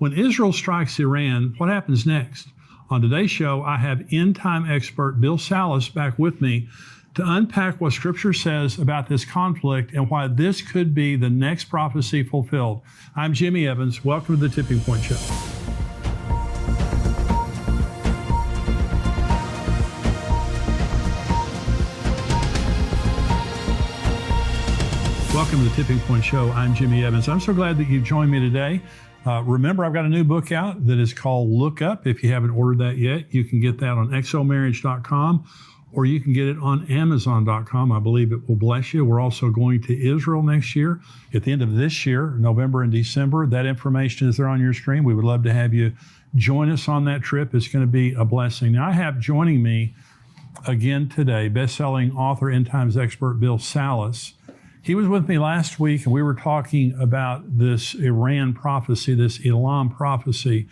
When Israel strikes Iran, what happens next? On today's show, I have end-time expert Bill Salus back with me to unpack what Scripture says about this conflict and why this could be the next prophecy fulfilled. I'm Jimmy Evans. Welcome to the Tipping Point Show. Welcome to the Tipping Point Show. I'm Jimmy Evans. I'm so glad that you've joined me today. Remember, I've got a new book out that is called Look Up. If you haven't ordered that yet, you can get that on exomarriage.com or you can get it on amazon.com. I believe it will bless you. We're also going to Israel next year at the end of this year, November and December. That information is there on your screen. We would love to have you join us on that trip. It's going to be a blessing. Now, I have joining me again today, best-selling author, end times expert Bill Salus. He was with me last week, and we were talking about this Iran prophecy, this Elam prophecy,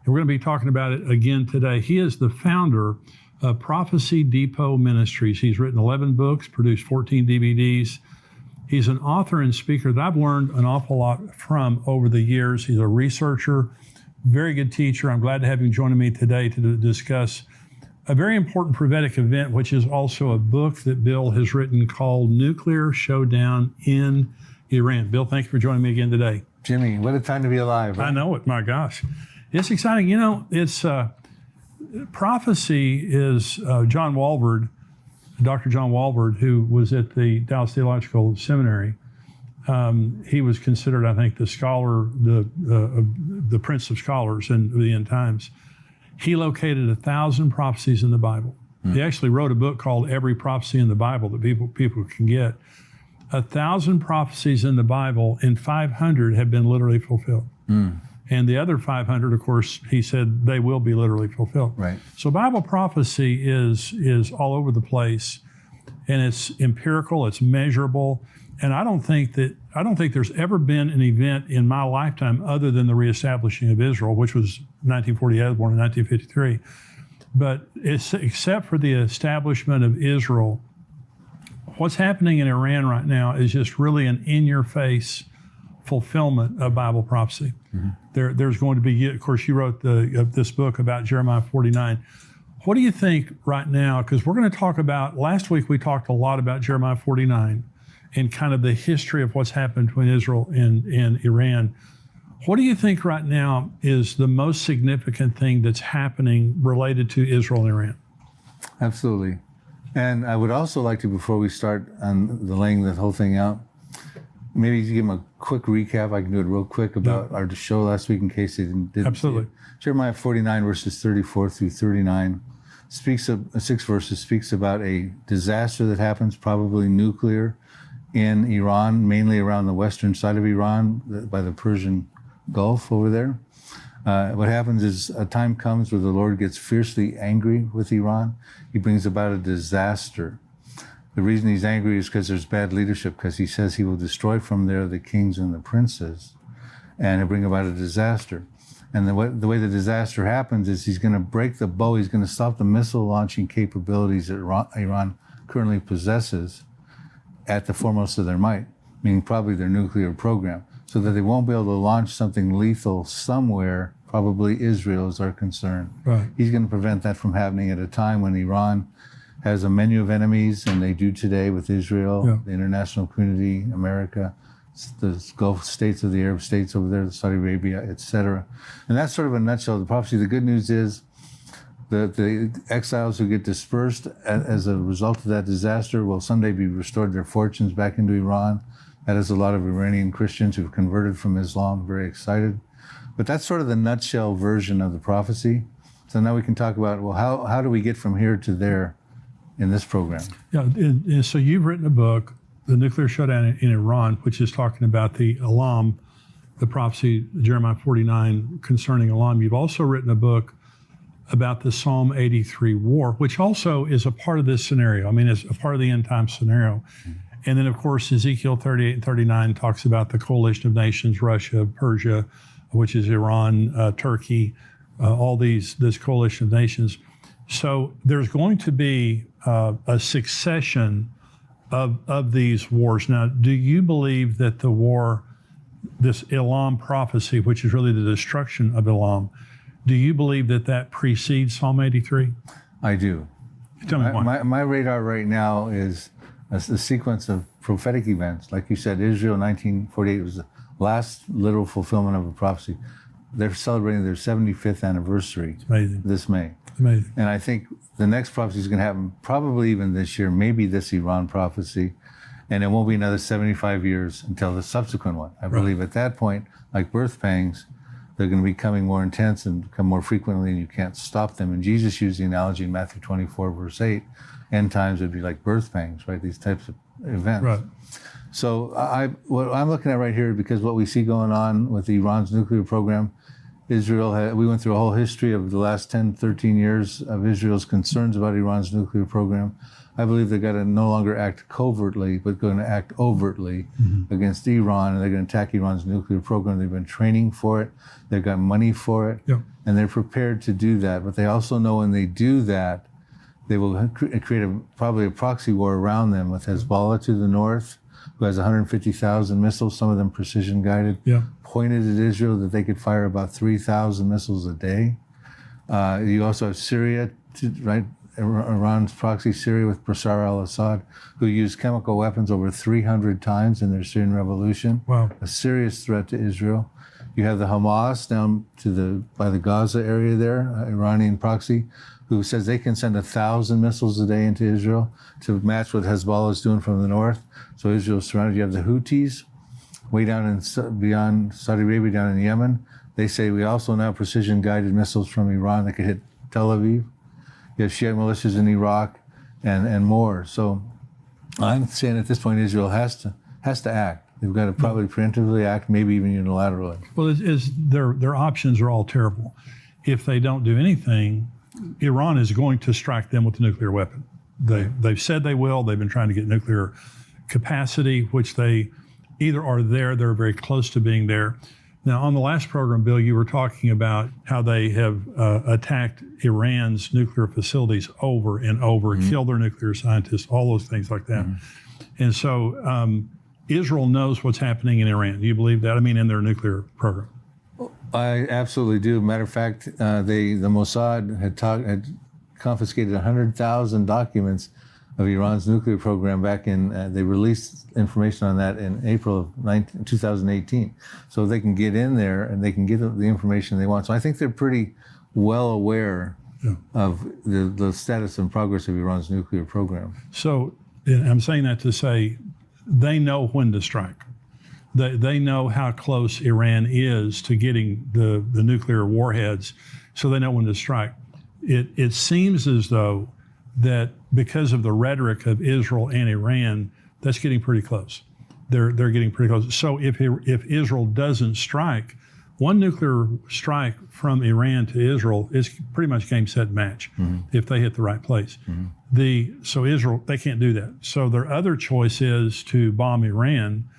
and we're going to be talking about it again today. He is the founder of Prophecy Depot Ministries. He's written 11 books, produced 14 DVDs. He's an author and speaker that I've learned an awful lot from over the years. He's a researcher, very good teacher. I'm glad to have him joining me today to discuss a very important prophetic event, which is also a book that Bill has written called Nuclear Showdown in Iran. Bill, thank you for joining me again today. Jimmy, what a time to be alive. Right? I know it, my gosh. It's exciting. You know, it's prophecy is John Walvoord, Dr. John Walvoord, who was at the Dallas Theological Seminary. He was considered, I think, the scholar, the prince of scholars in the end times. He located 1,000 prophecies in the Bible. He actually wrote a book called Every Prophecy in the Bible that people can get. 1,000 prophecies in the Bible, and 500 have been literally fulfilled. And the other 500, of course, he said they will be literally fulfilled. Right. So Bible prophecy is all over the place, and it's empirical, it's measurable, and I don't think there's ever been an event in my lifetime other than the reestablishing of Israel, which was 1948. I was born in 1953. But except for the establishment of Israel, what's happening in Iran right now is just really an in-your-face fulfillment of Bible prophecy. There's going to be, of course, you wrote this book about Jeremiah 49. What do you think right now? Because we're going to talk about, last week we talked a lot about Jeremiah 49 and kind of the history of what's happened between Israel and Iran. What do you think right now is the most significant thing that's happening related to Israel and Iran? Absolutely. And I would also like to, before we start on the laying the whole thing out, maybe give them a quick recap. I can do it real quick about our show last week in case they didn't Absolutely. See it. Jeremiah 49 verses 34 through 39 speaks of 6 verses, speaks about a disaster that happens, probably nuclear, in Iran, mainly around the western side of Iran, by the Persian Gulf over there. What happens is a time comes where the Lord gets fiercely angry with Iran. He brings about a disaster. The reason he's angry is because there's bad leadership, because he says he will destroy from there the kings and the princes, and he'll bring about a disaster. And the way the disaster happens is he's going to break the bow. He's going to stop the missile launching capabilities that Iran currently possesses at the foremost of their might, meaning probably their nuclear program, so that they won't be able to launch something lethal somewhere, probably Israel is our concern. Right. He's going to prevent that from happening at a time when Iran has a menu of enemies, and they do today with Israel, the international community, America, the Gulf states of the Arab states over there, Saudi Arabia, etc. And that's sort of a nutshell of the prophecy. The good news is the exiles who get dispersed as a result of that disaster will someday be restored their fortunes back into Iran. That is a lot of Iranian Christians who've converted from Islam, very excited. But that's sort of the nutshell version of the prophecy. So now we can talk about, well, how do we get from here to there in this program? Yeah, and so you've written a book, The Nuclear Showdown in Iran, which is talking about the Elam, the prophecy, Jeremiah 49, concerning Elam. You've also written a book about the Psalm 83 war, which also is a part of this scenario. I mean, it's a part of the end time scenario. And then, of course, Ezekiel 38 and 39 talks about the coalition of nations, Russia, Persia, which is Iran, Turkey, all this coalition of nations. So there's going to be a succession of these wars. Now, do you believe that the war this Elam prophecy, which is really the destruction of Elam, do you believe that that precedes Psalm 83? I do. Tell me why. My radar right now is a sequence of prophetic events. Like you said, Israel 1948 was the last literal fulfillment of a prophecy. They're celebrating their 75th anniversary this May. It's amazing. And I think the next prophecy is going to happen probably even this year, maybe this Iran prophecy. And it won't be another 75 years until the subsequent one. I believe at that point, like birth pangs, they're going to be becoming more intense and come more frequently, and you can't stop them. And Jesus used the analogy in Matthew 24, verse 8, end times would be like birth pangs, right? These types of events. Right. So what I'm looking at right here, because what we see going on with Iran's nuclear program, we went through a whole history of the last 10, 13 years of Israel's concerns about Iran's nuclear program. I believe they've got to no longer act covertly, but going to act overtly against Iran, and they're going to attack Iran's nuclear program. They've been training for it. They've got money for it, and they're prepared to do that. But they also know when they do that, they will create probably a proxy war around them with Hezbollah to the north, who has 150,000 missiles, some of them precision-guided, pointed at Israel that they could fire about 3,000 missiles a day. You also have Syria, right? Iran's proxy Syria with Bashar al-Assad, who used chemical weapons over 300 times in their Syrian revolution. Wow. A serious threat to Israel. You have the Hamas down by the Gaza area there, Iranian proxy, who says they can send 1,000 missiles a day into Israel to match what Hezbollah is doing from the north. So Israel's surrounded. You have the Houthis way down beyond Saudi Arabia, down in Yemen. They say we also now have precision-guided missiles from Iran that could hit Tel Aviv. You have Shiite militias in Iraq and more. So I'm saying at this point, Israel has to act. They've got to probably preemptively act, maybe even unilaterally. Well, their options are all terrible. If they don't do anything, Iran is going to strike them with a nuclear weapon. They've said they will. They've been trying to get nuclear capacity, which they either are there, they're very close to being there. Now, on the last program, Bill, you were talking about how they have attacked Iran's nuclear facilities over and over, killed their nuclear scientists, all those things like that. And so Israel knows what's happening in Iran. Do you believe that? I mean, in their nuclear program. I absolutely do. Matter of fact, the Mossad had confiscated 100,000 documents of Iran's nuclear program back in, they released information on that in April of 2018. So they can get in there and they can get the information they want. So I think they're pretty well aware of the status and progress of Iran's nuclear program. So I'm saying that to say they know when to strike. They know how close Iran is to getting the nuclear warheads, so they know when to strike. It seems as though that because of the rhetoric of Israel and Iran, that's getting pretty close. They're getting pretty close. So if Israel doesn't strike, one nuclear strike from Iran to Israel is pretty much game, set, match if they hit the right place. So Israel, they can't do that. So their other choice is to bomb Iran,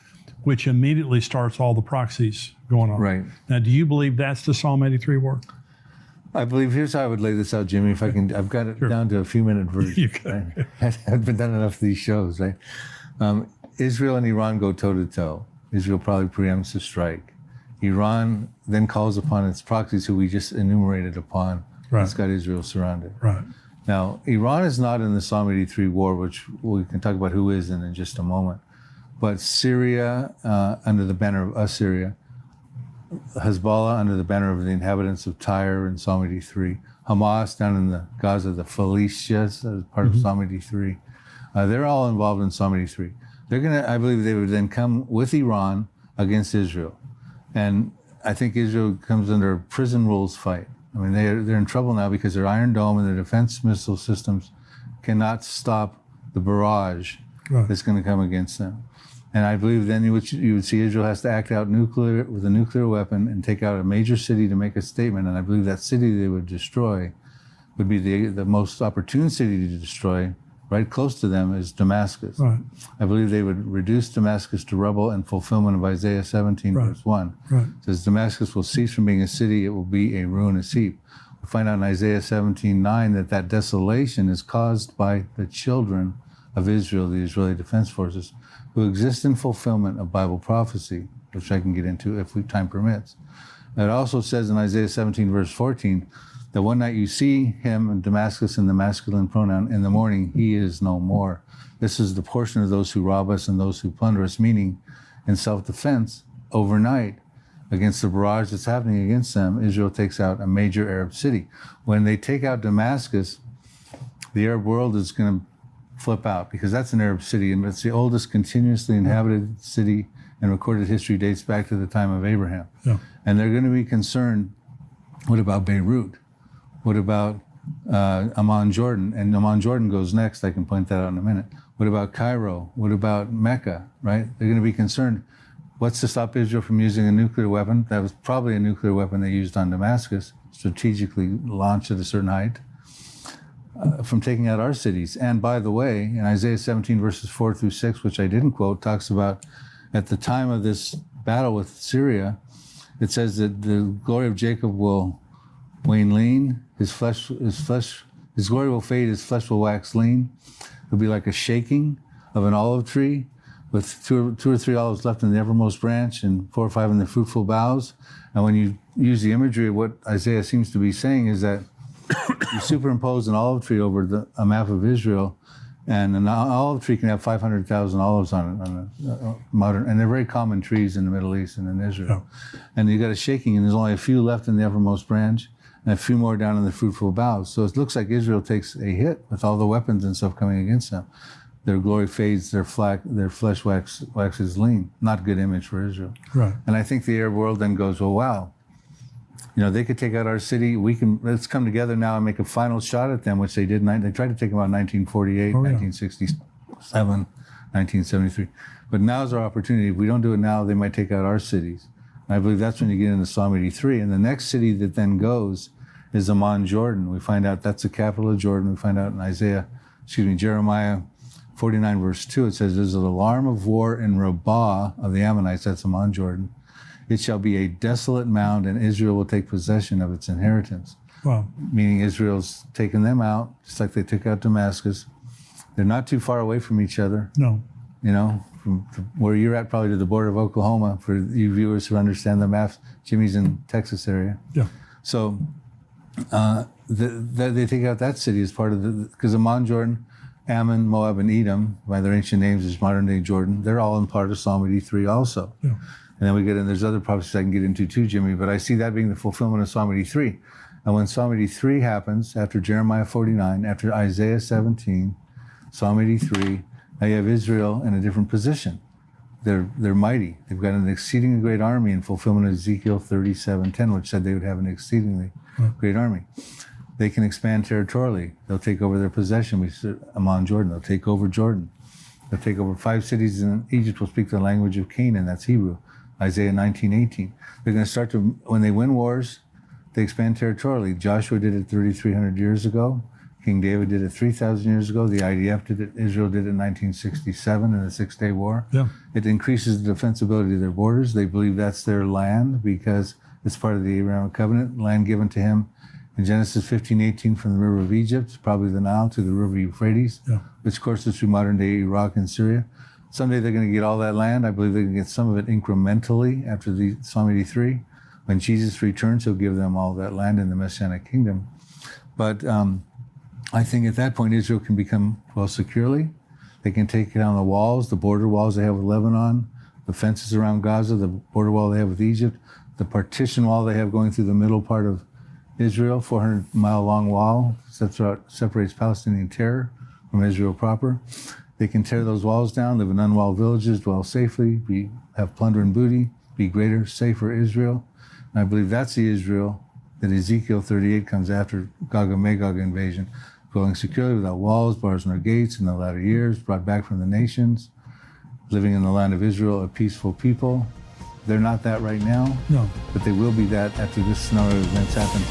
which immediately starts all the proxies going on. Right. Now, do you believe that's the Psalm 83 war? I believe, here's how I would lay this out, Jimmy, if I can. I've got it down to a few-minute version. You can. Right? I've been done enough of these shows, right? Israel and Iran go toe-to-toe. Israel probably preempts the strike. Iran then calls upon its proxies, who we just enumerated upon. Right. It's got Israel surrounded. Right. Now, Iran is not in the Psalm 83 war, which we can talk about who is in just a moment. But Syria, under the banner of Assyria, Hezbollah under the banner of the inhabitants of Tyre in Psalm 83, Hamas down in the Gaza, the Philistines as part of Psalm 83. They're all involved in Psalm 83. I believe they would then come with Iran against Israel. And I think Israel comes under a prison rules fight. I mean, they're in trouble now because their Iron Dome and their defense missile systems cannot stop the barrage that's going to come against them. And I believe then you would see Israel has to act out with a nuclear weapon and take out a major city to make a statement. And I believe that city they would destroy would be the most opportune city to destroy, right close to them, is Damascus. Right. I believe they would reduce Damascus to rubble in fulfillment of Isaiah 17, verse 1. Right. It says, Damascus will cease from being a city, it will be a ruinous heap. We find out in Isaiah 17:9 that desolation is caused by the children of Israel, the Israeli Defense Forces, who exist in fulfillment of Bible prophecy. which I can get into if time permits. It also says in Isaiah 17, verse 14, that one night you see him in Damascus in the masculine pronoun, in the morning he is no more. This is the portion of those who rob us and those who plunder us, meaning in self-defense, overnight, against the barrage that's happening against them, Israel takes out a major Arab city. When they take out Damascus, the Arab world is going to flip out, because that's an Arab city, and it's the oldest continuously inhabited city in recorded history, dates back to the time of Abraham. Yeah. And they're going to be concerned, what about Beirut? What about Amman, Jordan? And Amman, Jordan goes next. I can point that out in a minute. What about Cairo? What about Mecca, right? They're going to be concerned, what's to stop Israel from using a nuclear weapon? That was probably a nuclear weapon they used on Damascus, strategically launched at a certain height, from taking out our cities. And by the way, in Isaiah 17, verses 4 through 6, which I didn't quote, talks about at the time of this battle with Syria, it says that the glory of Jacob will wane lean, his glory will fade, his flesh will wax lean. It'll be like a shaking of an olive tree with two or three olives left in the evermost branch and 4 or 5 in the fruitful boughs. And when you use the imagery of what Isaiah seems to be saying is that you superimpose an olive tree over a map of Israel, and an olive tree can have 500,000 olives on it, on a modern, and they're very common trees in the Middle East and in Israel. Oh. And you got a shaking, and there's only a few left in the evermost branch, and a few more down in the fruitful boughs. So it looks like Israel takes a hit with all the weapons and stuff coming against them. Their glory fades, their flesh waxes lean. Not a good image for Israel. Right. And I think the Arab world then goes, well, wow, they could take out our city. Let's come together now and make a final shot at them, which they did. They tried to take them out in 1948, 1967, 1973. But now's our opportunity. If we don't do it now, they might take out our cities. And I believe that's when you get into Psalm 83. And the next city that then goes is Amman, Jordan. We find out that's the capital of Jordan. We find out in Jeremiah 49, verse 2, it says, there's an alarm of war in Rabbah of the Ammonites, that's Amman, Jordan. It shall be a desolate mound, and Israel will take possession of its inheritance. Wow. Meaning Israel's taken them out, just like they took out Damascus. They're not too far away from each other. No. From where you're at, probably to the border of Oklahoma, for you viewers who understand the maps. Jimmy's in Texas area. Yeah. So they take out that city as part of because Amman, Jordan, Ammon, Moab, and Edom, by their ancient names, is modern-day Jordan. They're all in part of Psalm 83 also. Yeah. And then we get in, there's other prophecies I can get into too, Jimmy, but I see that being the fulfillment of Psalm 83. And when Psalm 83 happens, after Jeremiah 49, after Isaiah 17, Psalm 83, now you have Israel in a different position. They're mighty. They've got an exceedingly great army in fulfillment of Ezekiel 37:10, which said they would have an exceedingly great army. They can expand territorially. They'll take over their possession. We said Amman, Jordan. They'll take over Jordan. They'll take over 5 cities in Egypt. Will speak the language of Canaan. That's Hebrew. Isaiah 19:18. They're going to start to, when they win wars, they expand territorially. Joshua did it 3,300 years ago. King David did it 3,000 years ago. The IDF did it. Israel did it in 1967 in the Six-Day War. Yeah. It increases the defensibility of their borders. They believe that's their land because it's part of the Abrahamic covenant, land given to him in Genesis 15:18 from the river of Egypt, probably the Nile, to the river Euphrates, which courses through modern-day Iraq and Syria. Someday they're going to get all that land. I believe they're going to get some of it incrementally after the Psalm 83. When Jesus returns, he'll give them all that land in the Messianic kingdom. But I think at that point, Israel can become, securely. They can take down the walls, the border walls they have with Lebanon, the fences around Gaza, the border wall they have with Egypt, the partition wall they have going through the middle part of Israel, 400-mile-long wall, separates Palestinian terror from Israel proper. They can tear those walls down, live in unwalled villages, dwell safely, have plunder and booty, be greater, safer Israel. And I believe that's the Israel that Ezekiel 38 comes after Gog and Magog invasion, dwelling securely without walls, bars, nor gates in the latter years, brought back from the nations, living in the land of Israel, a peaceful people. They're not that right now, but they will be that after this scenario of events happens.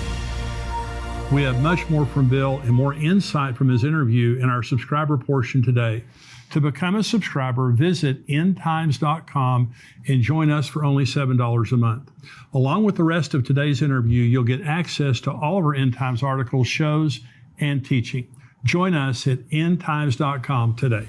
We have much more from Bill and more insight from his interview in our subscriber portion today. To become a subscriber, visit endtimes.com and join us for only $7 a month. Along with the rest of today's interview, you'll get access to all of our End Times articles, shows, and teaching. Join us at endtimes.com today.